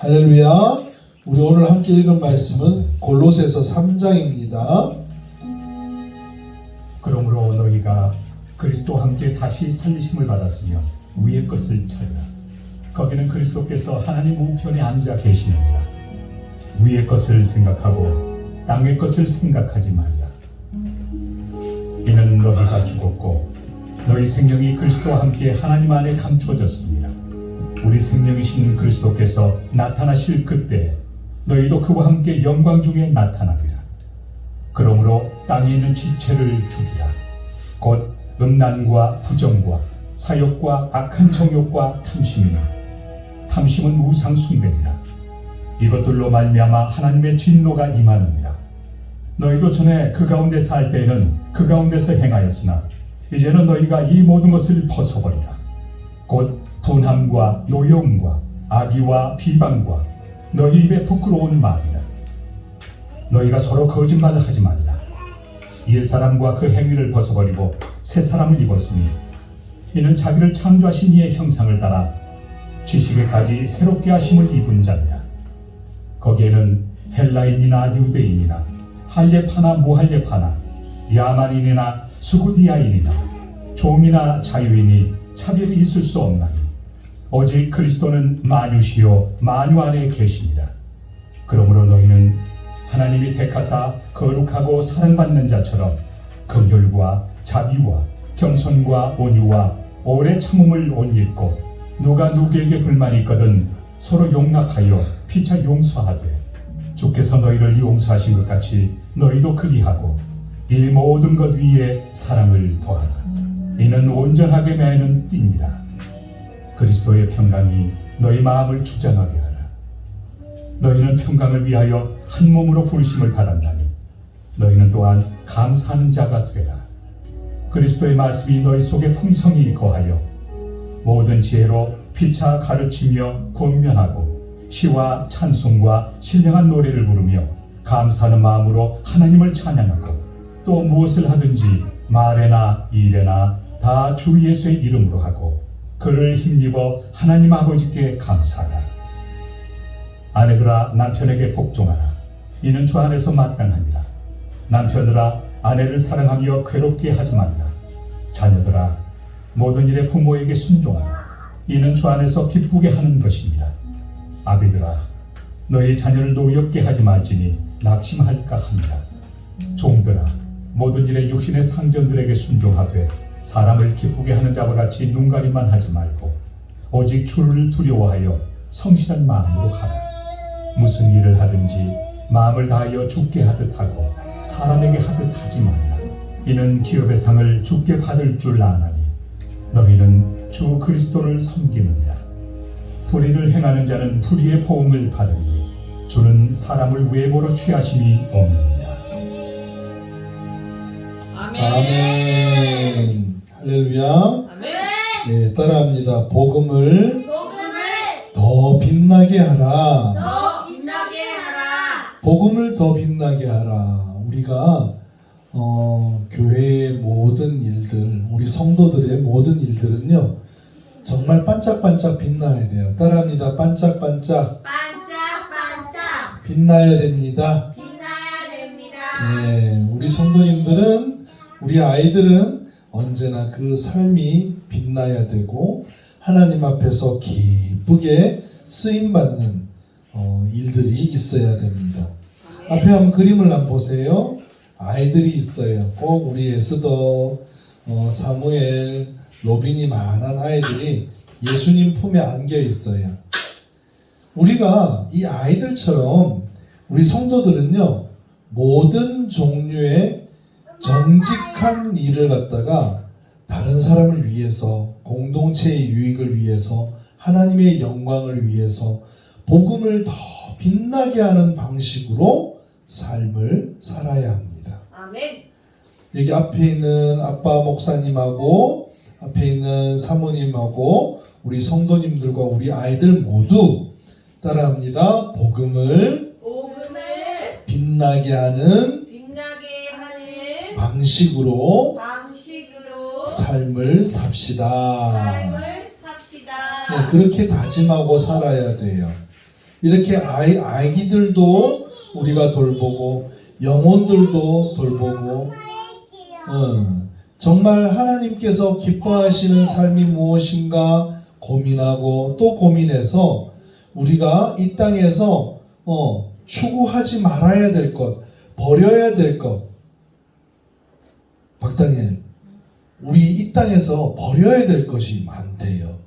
할렐루야. 우리 오늘 함께 읽은 말씀은 골로새서 3장입니다. 그러므로 너희가 그리스도와 함께 다시 살리심을 받았으며 위의 것을 찾으라. 거기는 그리스도께서 하나님 우편에 앉아 계시느니라. 위의 것을 생각하고 땅의 것을 생각하지 말라. 이는 너희가 죽었고 너희 생명이 그리스도와 함께 하나님 안에 감춰졌습니다. 우리 생명이신 그리스도께서 나타나실 그때 너희도 그와 함께 영광 중에 나타나리라. 그러므로 땅에 있는 지체를 죽이라. 곧 음란과 부정과 사욕과 악한 정욕과 탐심이니 탐심은 우상 숭배니라. 이것들로 말미암아 하나님의 진노가 임하느니라. 너희도 전에 그 가운데 살 때에는 그 가운데서 행하였으나 이제는 너희가 이 모든 것을 벗어버리라. 곧 분함과 노여움과 악의와 비방과 너희 입에 부끄러운 말이라. 너희가 서로 거짓말을 하지 말라. 옛사람과 그 행위를 벗어버리고 새 사람을 입었으니 이는 자기를 창조하신 이의 형상을 따라 지식에까지 새롭게 하심을 입은 자니라. 거기에는 헬라인이나 유대인이나 할례파나 무할례파나 야만인이나 수구디아인이나 종이나 자유인이 차별이 있을 수 없나니 오직 그리스도는 만유시요 만유 안에 계시니라. 그러므로 너희는 하나님이 택하사 거룩하고 사랑받는 자처럼 긍휼과 자비와 겸손과 온유와 오래 참음을 옷 입고 누가 누구에게 불만이 있거든 서로 용납하여 피차 용서하되 주께서 너희를 용서하신 것 같이 너희도 그리하고 이 모든 것 위에 사랑을 더하라. 이는 온전하게 매는 띠니라. 그리스도의 평강이 너희 마음을 주장하게 하라. 너희는 평강을 위하여 한 몸으로 부르심을 받았나니 너희는 또한 감사하는 자가 되라. 그리스도의 말씀이 너희 속에 풍성히 거하여 모든 지혜로 피차 가르치며 권면하고 시와 찬송과 신령한 노래를 부르며 감사하는 마음으로 하나님을 찬양하고 또 무엇을 하든지 말에나 일에나 다 주 예수의 이름으로 하고 그를 힘입어 하나님 아버지께 감사하라. 아내들아 남편에게 복종하라. 이는 주 안에서 마땅하니라. 남편들아 아내를 사랑하며 괴롭게 하지 말라. 자녀들아 모든 일에 부모에게 순종하라. 이는 주 안에서 기쁘게 하는 것입니다. 아비들아 너희 자녀를 노엽게 하지 말지니 낙심할까 합니다. 종들아 모든 일에 육신의 상전들에게 순종하되 사람을 기쁘게 하는 자와 같이 눈가림만 하지 말고 오직 주를 두려워하여 성실한 마음으로 하라. 무슨 일을 하든지 마음을 다하여 주께 하듯 하고 사람에게 하듯 하지 말라. 이는 기업의 상을 주께 받을 줄 아나니 너희는 주 그리스도를 섬기느니라. 불의를 행하는 자는 불의의 보응을 받으니 주는 사람을 외모로 취하심이 없느니라. 아멘. 할렐루야. 아멘. 네, 따라합니다. 복음을 복음을 더 빛나게 하라. 더 빛나게 하라. 복음을 더 빛나게 하라. 우리가 교회의 모든 일들, 우리 성도들의 모든 일들은요 정말 반짝반짝 빛나야 돼요. 따라합니다. 반짝반짝 반짝반짝 빛나야 됩니다. 빛나야 됩니다. 네, 우리 성도님들은, 우리 아이들은 언제나 그 삶이 빛나야 되고 하나님 앞에서 기쁘게 쓰임받는 일들이 있어야 됩니다. 앞에 한번 그림을 한번 보세요. 아이들이 있어요. 꼭 우리 에스더, 사무엘, 로빈이 많은 아이들이 예수님 품에 안겨 있어요. 우리가 이 아이들처럼 우리 성도들은요 모든 종류의 정직한 일을 갖다가 다른 사람을 위해서, 공동체의 유익을 위해서, 하나님의 영광을 위해서 복음을 더 빛나게 하는 방식으로 삶을 살아야 합니다. 아멘. 여기 앞에 있는 아빠 목사님하고 앞에 있는 사모님하고 우리 성도님들과 우리 아이들 모두 따라합니다. 복음을 빛나게 하는 방식으로 삶을 삽시다. 네, 그렇게 다짐하고 살아야 돼요. 이렇게 아기들도 우리가 돌보고 영혼들도 돌보고 정말 하나님께서 기뻐하시는 삶이 무엇인가 고민하고 또 고민해서 우리가 이 땅에서 추구하지 말아야 될 것, 버려야 될 것. 박다니엘, 우리 이 땅에서 버려야 될 것이 많대요.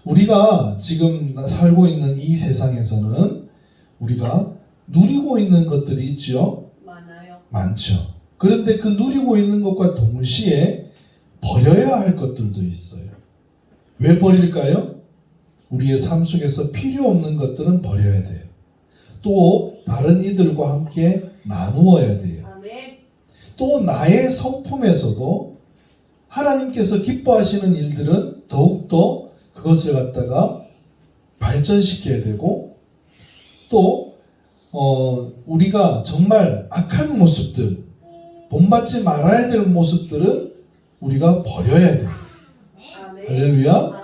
우리가 지금 살고 있는 이 세상에서는 우리가 누리고 있는 것들이 있죠. 많죠. 그런데 그 누리고 있는 것과 동시에 버려야 할 것들도 있어요. 왜 버릴까요? 우리의 삶 속에서 필요 없는 것들은 버려야 돼요. 또 다른 이들과 함께 나누어야 돼요. 또 나의 성품에서도 하나님께서 기뻐하시는 일들은 더욱더 그것을 갖다가 발전시켜야 되고 또 우리가 정말 악한 모습들, 본받지 말아야 될 모습들은 우리가 버려야 돼요. 할렐루야.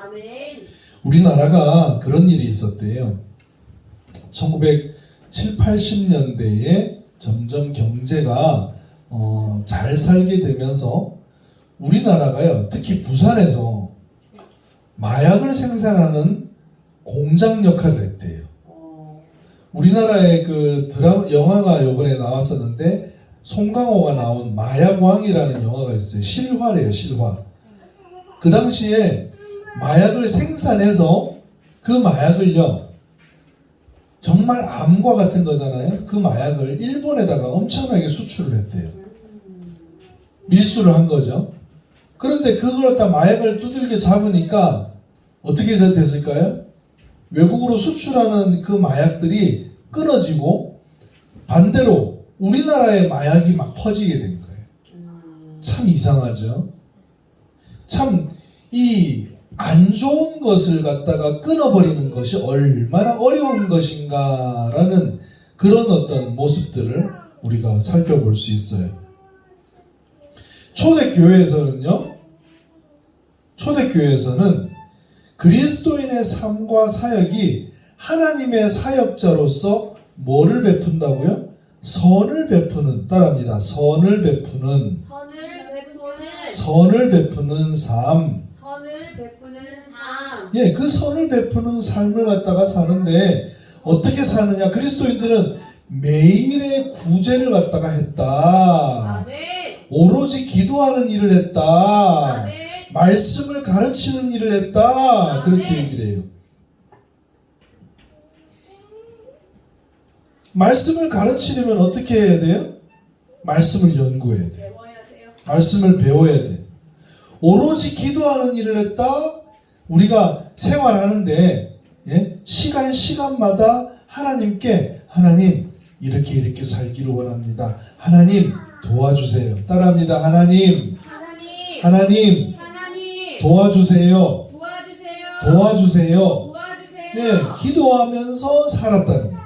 우리나라가 그런 일이 있었대요. 1970, 80년대에 점점 경제가 잘 살게 되면서 우리나라가요, 특히 부산에서 마약을 생산하는 공장 역할을 했대요. 우리나라의 그 영화가 이번에 나왔었는데 송강호가 나온 마약왕이라는 영화가 있어요. 실화래요, 실화. 그 당시에 마약을 생산해서 그 마약을요, 정말 암과 같은 거잖아요. 그 마약을 일본에다가 엄청나게 수출을 했대요. 밀수를 한 거죠. 그런데 그걸 갖다 마약을 두들겨 잡으니까 어떻게 됐을까요? 외국으로 수출하는 그 마약들이 끊어지고 반대로 우리나라의 마약이 막 퍼지게 된 거예요. 참 이상하죠. 참 이 안 좋은 것을 갖다가 끊어버리는 것이 얼마나 어려운 것인가라는 그런 어떤 모습들을 우리가 살펴볼 수 있어요. 초대교회에서는 그리스도인의 삶과 사역이 하나님의 사역자로서 뭐를 베푼다고요? 선을 베푸는, 따라합니다. 선을 베푸는 삶. 예, 그 선을 베푸는 삶을 갖다가 사는데 어떻게 사느냐? 그리스도인들은 매일의 구제를 갖다가 했다. 오로지 기도하는 일을 했다. 말씀을 가르치는 일을 했다. 그렇게 얘기를 해요. 말씀을 가르치려면 어떻게 해야 돼요? 말씀을 연구해야 돼요. 말씀을 배워야 돼요. 오로지 기도하는 일을 했다. 우리가 생활하는데 시간마다 하나님께 하나님 이렇게 살기를 원합니다. 하나님 도와주세요. 따라합니다. 하나님 도와주세요. 네, 기도하면서 살았다는 거예요.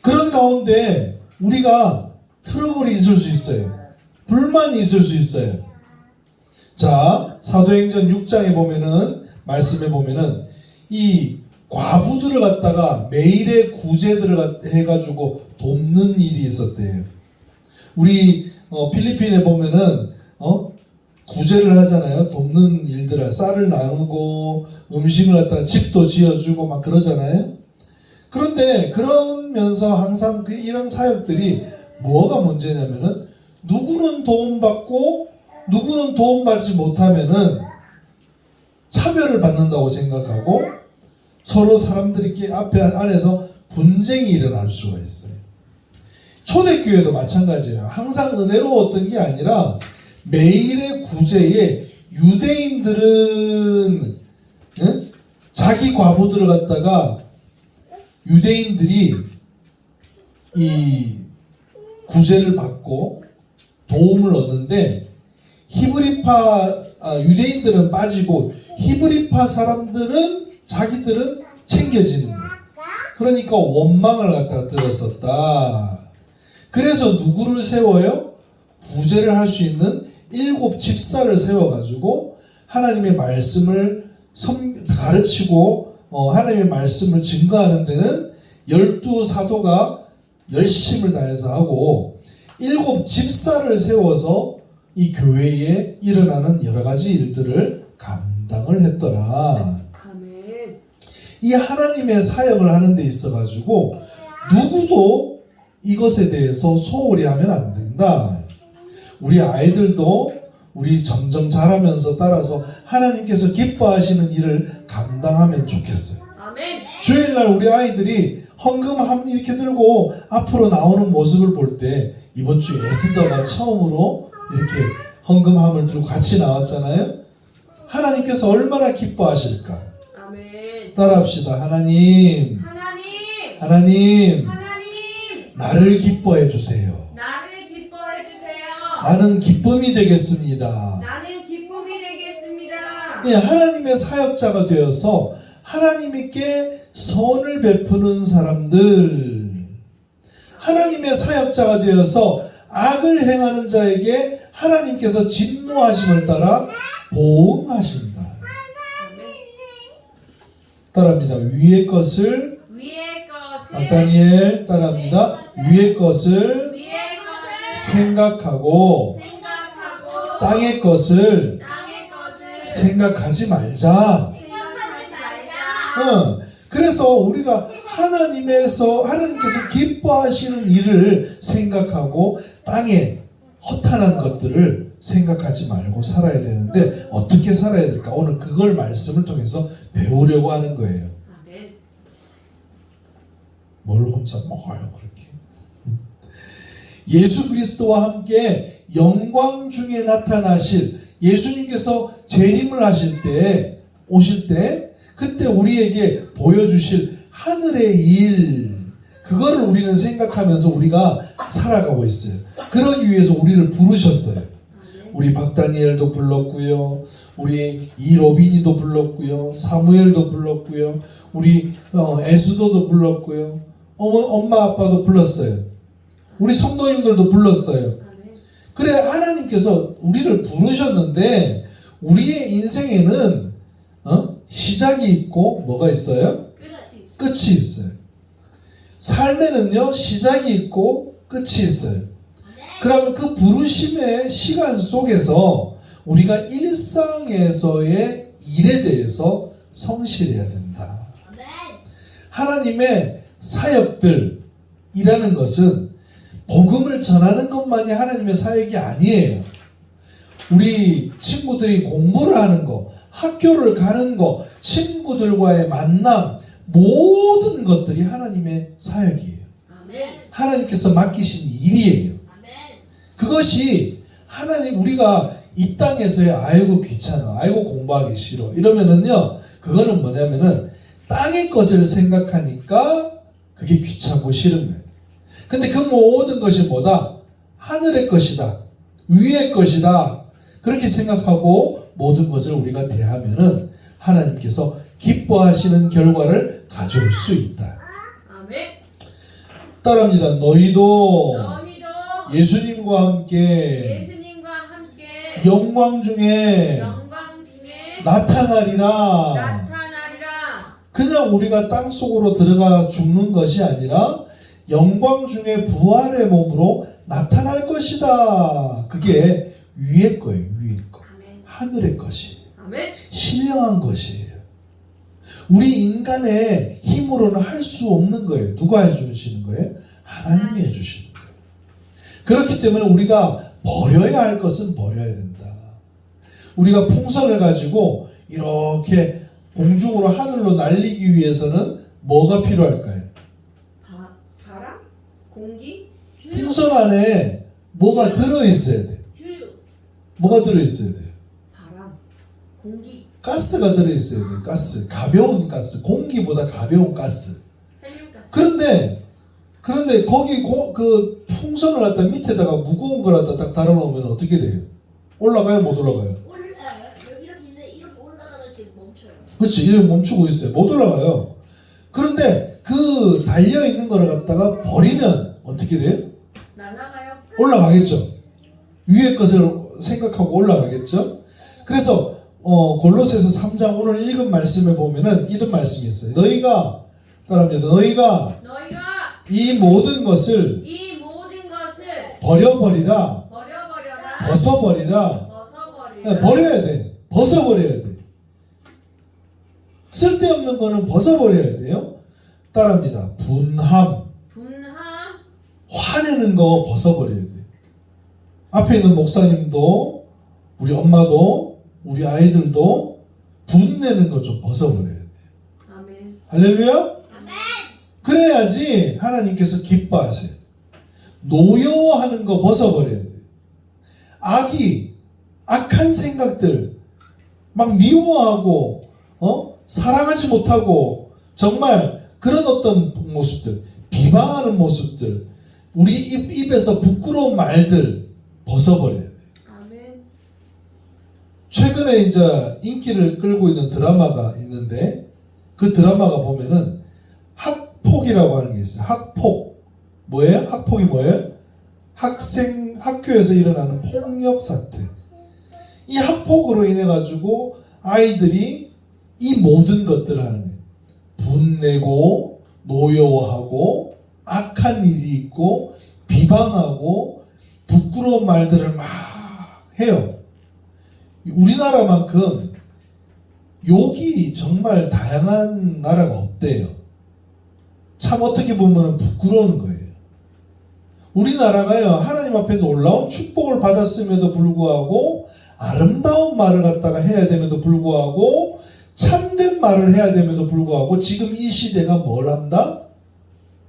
그런 가운데 우리가 트러블이 있을 수 있어요. 불만이 있을 수 있어요. 자, 사도행전 6장에 보면은, 말씀에 보면은, 이 과부들을 갖다가 매일의 구제들을 해가지고 돕는 일이 있었대요. 우리 필리핀에 보면은 구제를 하잖아요. 돕는 일들을 쌀을 나누고 음식을 갖다가 집도 지어주고 막 그러잖아요. 그런데 그러면서 항상 이런 사역들이 뭐가 문제냐면은 누구는 도움받고 누구는 도움받지 못하면은 차별을 받는다고 생각하고 서로 사람들이 안에서 분쟁이 일어날 수가 있어요. 초대교회도 마찬가지예요. 항상 은혜로웠던 게 아니라 매일의 구제에 유대인들은 자기 과부들을 갖다가 유대인들이 이 구제를 받고 도움을 얻는데 유대인들은 빠지고 히브리파 사람들은 자기들은 챙겨지는 거예요. 그러니까 원망을 갖다가 들었었다. 그래서 누구를 세워요? 구제를 할 수 있는 7 집사를 세워가지고 하나님의 말씀을 가르치고 하나님의 말씀을 증거하는 데는 12사도가 열심을 다해서 하고 7 집사를 세워서 이 교회에 일어나는 여러 가지 일들을 감당을 했더라. 아멘. 이 하나님의 사역을 하는 데 있어 가지고 누구도 이것에 대해서 소홀히 하면 안 된다. 우리 아이들도 우리 점점 자라면서 따라서 하나님께서 기뻐하시는 일을 감당하면 좋겠어요. 아멘. 주일날 우리 아이들이 헌금 이렇게 들고 앞으로 나오는 모습을 볼 때 이번 주에 에스더가 처음으로 이렇게 헌금함을 들고 같이 나왔잖아요. 하나님께서 얼마나 기뻐하실까? 아멘. 따라합시다. 하나님, 하나님. 하나님, 하나님. 나를 기뻐해 주세요. 나를 기뻐해 주세요. 나는 기쁨이 되겠습니다. 나는 기쁨이 되겠습니다. 예, 하나님의 사역자가 되어서 하나님께 선을 베푸는 사람들, 하나님의 사역자가 되어서 악을 행하는 자에게 하나님께서 진노하심을 따라 보응하신다. 아멘. 따라합니다. 위의 것을, 위의 것을 다니엘 따라합니다. 위의 것을 위의 것을 생각하고 생각하고 땅의 것을 땅의 것을 생각하지 말자. 생각하지 말자. 그래서 우리가 하나님께서 기뻐하시는 일을 생각하고 땅에 허탄한 것들을 생각하지 말고 살아야 되는데 어떻게 살아야 될까? 오늘 그걸 말씀을 통해서 배우려고 하는 거예요. 아멘. 뭘 혼자 먹어요 그렇게? 예수 그리스도와 함께 영광 중에 나타나실 예수님께서 재림을 하실 때 오실 때 그때 우리에게 보여주실 하늘의 일 그거를 우리는 생각하면서 우리가 살아가고 있어요. 그러기 위해서 우리를 부르셨어요. 우리 박다니엘도 불렀고요. 우리 이로빈이도 불렀고요. 사무엘도 불렀고요. 우리 에스더도 불렀고요. 엄마 아빠도 불렀어요. 우리 성도님들도 불렀어요. 그래 하나님께서 우리를 부르셨는데 우리의 인생에는 시작이 있고 뭐가 있어요? 끝이 있어요. 삶에는요 시작이 있고 끝이 있어요. 그러면 그 부르심의 시간 속에서 우리가 일상에서의 일에 대해서 성실해야 된다. 하나님의 사역들이라는 것은 복음을 전하는 것만이 하나님의 사역이 아니에요. 우리 친구들이 공부를 하는 거, 학교를 가는 거, 친구들과의 만남, 모든 것들이 하나님의 사역이에요. 하나님께서 맡기신 일이에요. 그것이 하나님 우리가 이 땅에서의 아이고 귀찮아, 아이고 공부하기 싫어 이러면은요 그거는 뭐냐면은 땅의 것을 생각하니까 그게 귀찮고 싫은 거예요. 근데 그 모든 것이 뭐다? 하늘의 것이다. 위의 것이다. 그렇게 생각하고 모든 것을 우리가 대하면은 하나님께서 기뻐하시는 결과를 가져올 수 있다. 아멘. 따라합니다. 너희도 너희도 예수님과 함께 예수님과 함께 영광 중에 영광 중에 나타나리라. 나타나리라. 그냥 우리가 땅 속으로 들어가 죽는 것이 아니라 영광 중에 부활의 몸으로 나타날 것이다. 그게 위의 거예요. 위의 거. 아멘. 하늘의 것이. 아멘. 신령한 것이에요. 우리 인간의 힘으로는 할 수 없는 거예요. 누가 해주시는 거예요? 하나님이 해주시는 거예요. 그렇기 때문에 우리가 버려야 할 것은 버려야 된다. 우리가 풍선을 가지고 이렇게 공중으로 하늘로 날리기 위해서는 뭐가 필요할까요? 바람? 공기? 풍선 안에 뭐가 들어있어야 돼. 뭐가 들어있어야 돼요? 바람? 공기? 가스가 들어있어야 돼요. 가스. 가벼운 가스. 공기보다 가벼운 가스. 헬륨가스? 그런데 거기 그 풍선을 갖다 밑에다가 무거운 걸 갖다 딱 달아놓으면 어떻게 돼요? 올라가요? 못 올라가요? 이렇게 올라가다 이렇게 멈춰요. 그렇지. 이렇게 멈추고 있어요. 못 올라가요. 그런데 그 달려있는 거를 갖다가 버리면 어떻게 돼요? 날아가요? 올라가겠죠. 위의 것을 생각하고 올라가겠죠. 그래서 골로새서 3장 오늘 읽은 말씀에 보면은 이런 말씀이 있어요. 너희가 따라합니다. 너희가 이 모든 것을 이 모든 것을 버려버리라. 버려버려라. 벗어버리라. 벗어버리라. 버려야 돼. 벗어버려야 돼. 쓸데없는 거는 벗어버려야 돼요. 따라합니다. 분함, 분함. 화내는 거 벗어버려야 돼. 앞에 있는 목사님도, 우리 엄마도, 우리 아이들도 분내는 거 좀 벗어버려야 돼. 아멘. 할렐루야? 아멘. 그래야지 하나님께서 기뻐하세요. 노여워하는 거 벗어버려야 돼. 악한 생각들, 막 미워하고, 사랑하지 못하고, 정말 그런 어떤 모습들, 비방하는 모습들, 우리 입에서 부끄러운 말들 벗어버려야 돼. 아멘. 최근에 이제 인기를 끌고 있는 드라마가 있는데, 그 드라마가 보면은 학폭이라고 하는 게 있어요. 학폭. 뭐예요? 학폭이 뭐예요? 학교에서 일어나는 폭력 사태. 이 학폭으로 인해 가지고 아이들이 이 모든 것들을 하는 거예요. 분내고, 노여워하고, 악한 일이 있고, 비방하고, 부끄러운 말들을 막 해요. 우리나라만큼 욕이 정말 다양한 나라가 없대요. 참 어떻게 보면 부끄러운 거예요. 우리나라가요, 하나님 앞에 놀라운 축복을 받았음에도 불구하고, 아름다운 말을 갖다가 해야 됨에도 불구하고, 참된 말을 해야 됨에도 불구하고, 지금 이 시대가 뭘 한다?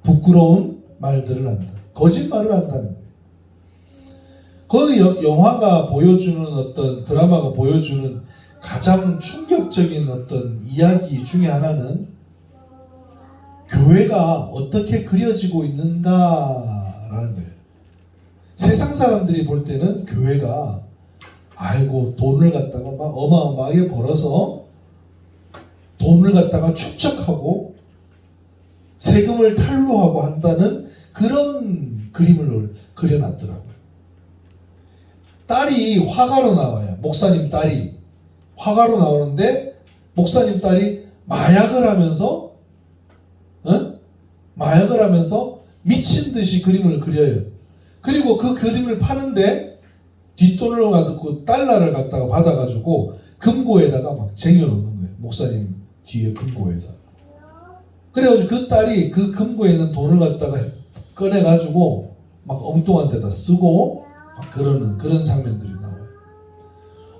부끄러운 말들을 한다. 거짓말을 한다는 거예요. 그 영화가 보여주는 어떤, 드라마가 보여주는 가장 충격적인 어떤 이야기 중에 하나는 교회가 어떻게 그려지고 있는가라는 거예요. 세상 사람들이 볼 때는 교회가 아이고 돈을 갖다가 막 어마어마하게 벌어서 돈을 갖다가 축적하고 세금을 탈루하고 한다는 그런 그림을 그려놨더라고요. 딸이 화가로 나와요. 목사님 딸이 화가로 나오는데 목사님 딸이 마약을 하면서 미친 듯이 그림을 그려요. 그리고 그 그림을 파는데 뒷돈을 가지고 달러를 갖다가 받아가지고 금고에다가 막 쟁여놓는 거예요. 목사님 뒤에 금고에다. 그래가지고 그 딸이 그 금고에 있는 돈을 갖다가 꺼내가지고 막 엉뚱한 데다 쓰고 막 그러는 그런 장면들이 나와요.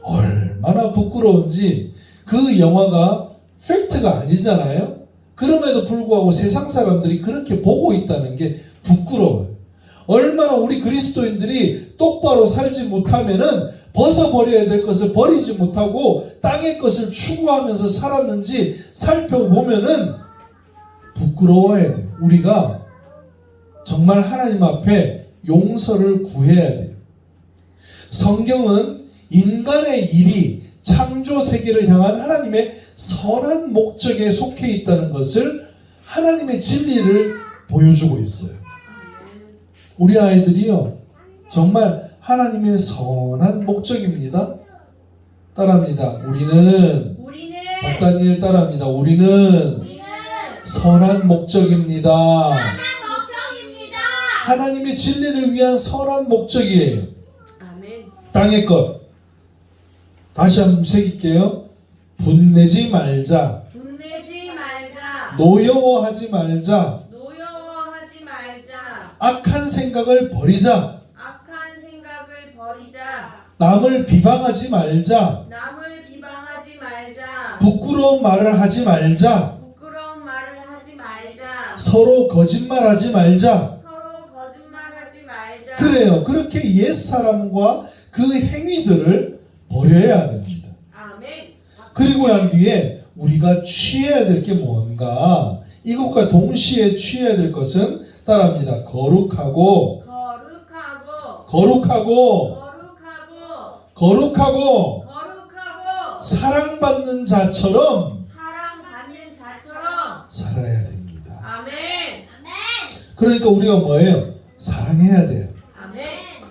얼마나 부끄러운지. 그 영화가 팩트가 아니잖아요. 그럼에도 불구하고 세상 사람들이 그렇게 보고 있다는 게 부끄러워요. 얼마나 우리 그리스도인들이 똑바로 살지 못하면은 벗어버려야 될 것을 버리지 못하고 땅의 것을 추구하면서 살았는지 살펴보면은 부끄러워야 돼요. 우리가 정말 하나님 앞에 용서를 구해야 돼요. 성경은 인간의 일이 창조 세계를 향한 하나님의 선한 목적에 속해 있다는 것을 하나님의 진리를 보여주고 있어요. 우리 아이들이요, 정말 하나님의 선한 목적입니다. 따라합니다. 우리는 박다니엘 따라합니다. 우리는 선한 목적입니다. 하나님의 진리를 위한 선한 목적이에요. 아멘. 땅의 것. 다시 한번 새길게요. 분내지 말자. 분내지 말자. 노여워하지 말자. 노여워하지 말자. 악한 생각을 버리자. 악한 생각을 버리자. 남을 비방하지 말자. 남을 비방하지 말자. 부끄러운 말을 하지 말자. 부끄러운 말을 하지 말자. 서로 거짓말하지 말자. 서로 거짓말하지 말자. 그래요. 그렇게 옛사람과 그 행위들을 버려야 됩니다. 아멘. 그리고 난 뒤에 우리가 취해야 될 게 뭔가, 이것과 동시에 취해야 될 것은 따라합니다. 거룩하고 사랑받는 자처럼 살아야 됩니다. 아멘. 그러니까 우리가 뭐예요? 사랑해야 돼요. 아멘.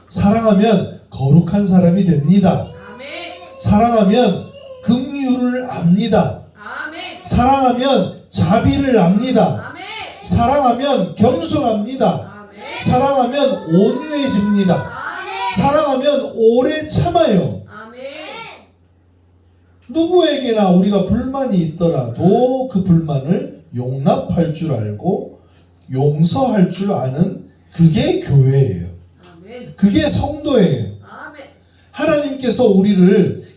사랑하면 거룩한 사람이 됩니다. 아멘. 사랑하면 긍휼을 압니다. 아멘. 사랑하면 자비를 압니다. 아멘. 사랑하면 겸손합니다. 아멘. 사랑하면 온유해집니다. 아멘. 사랑하면 오래 참아요. 아멘. 누구에게나 우리가 불만이 있더라도 그 불만을 용납할 줄 알고 용서할 줄 아는 그게 교회예요. 아멘. 그게 성도예요. 아멘. 하나님께서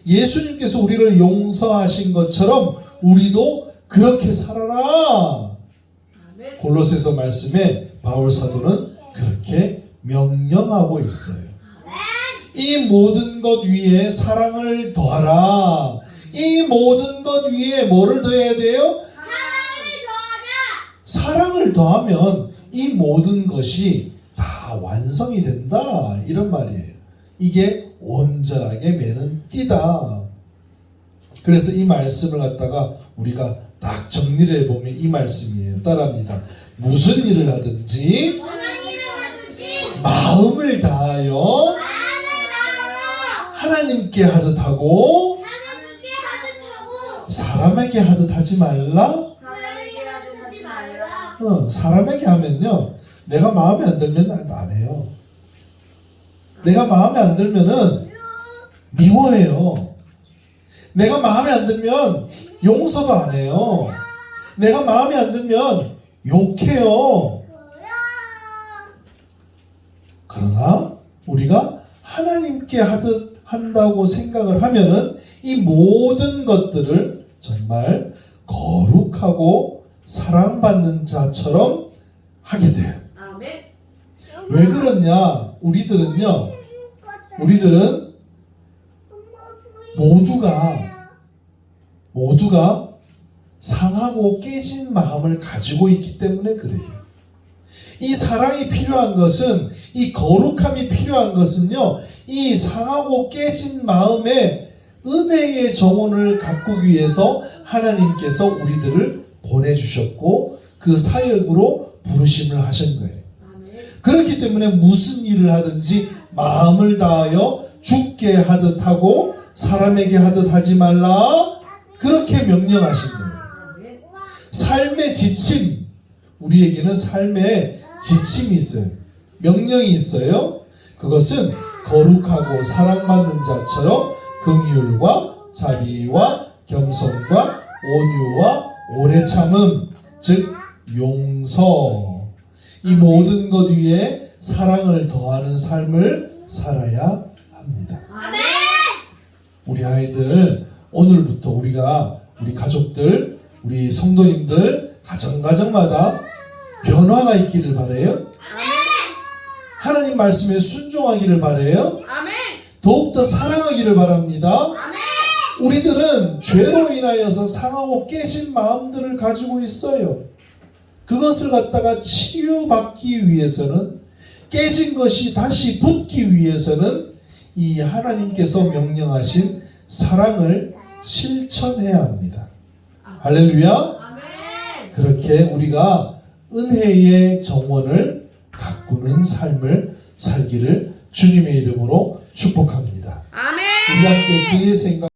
예수님께서 우리를 용서하신 것처럼 우리도 그렇게 살아라. 아멘. 골로새서 말씀에 바울 사도는 그렇게 명령하고 있어요. 이 모든 것 위에 사랑을 더하라. 이 모든 것 위에 뭐를 더해야 돼요? 사랑을 더하면 이 모든 것이 다 완성이 된다. 이런 말이에요. 이게 온전하게 매는 띠다. 그래서 이 말씀을 갖다가 우리가 딱 정리를 해보면 이 말씀이에요. 따라합니다. 무슨 일을 하든지 마음을 다하여 하나님께 하듯 하고 사람에게 하듯 하지 말라. 사랑이라도 하지 말라. 사람에게 하면요, 내가 마음에 안 들면 안 해요. 내가 마음에 안 들면은 미워해요. 내가 마음에 안 들면 용서도 안 해요. 내가 마음에 안 들면 욕해요. 그러나 우리가 하나님께 하듯 한다고 생각을 하면은 이 모든 것들을 정말 거룩하고 사랑받는 자처럼 하게 돼요. 아멘. 왜 그러냐? 우리들은 모두가 상하고 깨진 마음을 가지고 있기 때문에 그래요. 이 사랑이 필요한 것은, 이 거룩함이 필요한 것은요, 이 상하고 깨진 마음에 은혜의 정원을 가꾸기 위해서 하나님께서 우리들을 보내주셨고 그 사역으로 부르심을 하신 거예요. 아멘. 그렇기 때문에 무슨 일을 하든지 마음을 다하여 주께 하듯 하고 사람에게 하듯 하지 말라. 그렇게 명령하신 거예요. 아멘. 삶의 지침, 우리에게는 삶의 지침이 있어요. 명령이 있어요. 그것은 거룩하고 사랑받는 자처럼 긍휼과 자비와 겸손과 온유와 오래 참음, 즉 용서, 이 모든 것 위에 사랑을 더하는 삶을 살아야 합니다. 아멘. 우리 아이들, 오늘부터 우리 가족들, 우리 성도님들 가정마다 변화가 있기를 바라요. 하나님 말씀에 순종하기를 바라요. 아멘. 더욱더 사랑하기를 바랍니다. 아멘. 우리들은 죄로 인하여서 상하고 깨진 마음들을 가지고 있어요. 그것을 갖다가 치유받기 위해서는, 깨진 것이 다시 붙기 위해서는 이 하나님께서 명령하신 사랑을 실천해야 합니다. 할렐루야. 아멘. 그렇게 우리가 은혜의 정원을 가꾸는 삶을 살기를 주님의 이름으로 축복합니다. 아멘. 우리 함께 그의 생각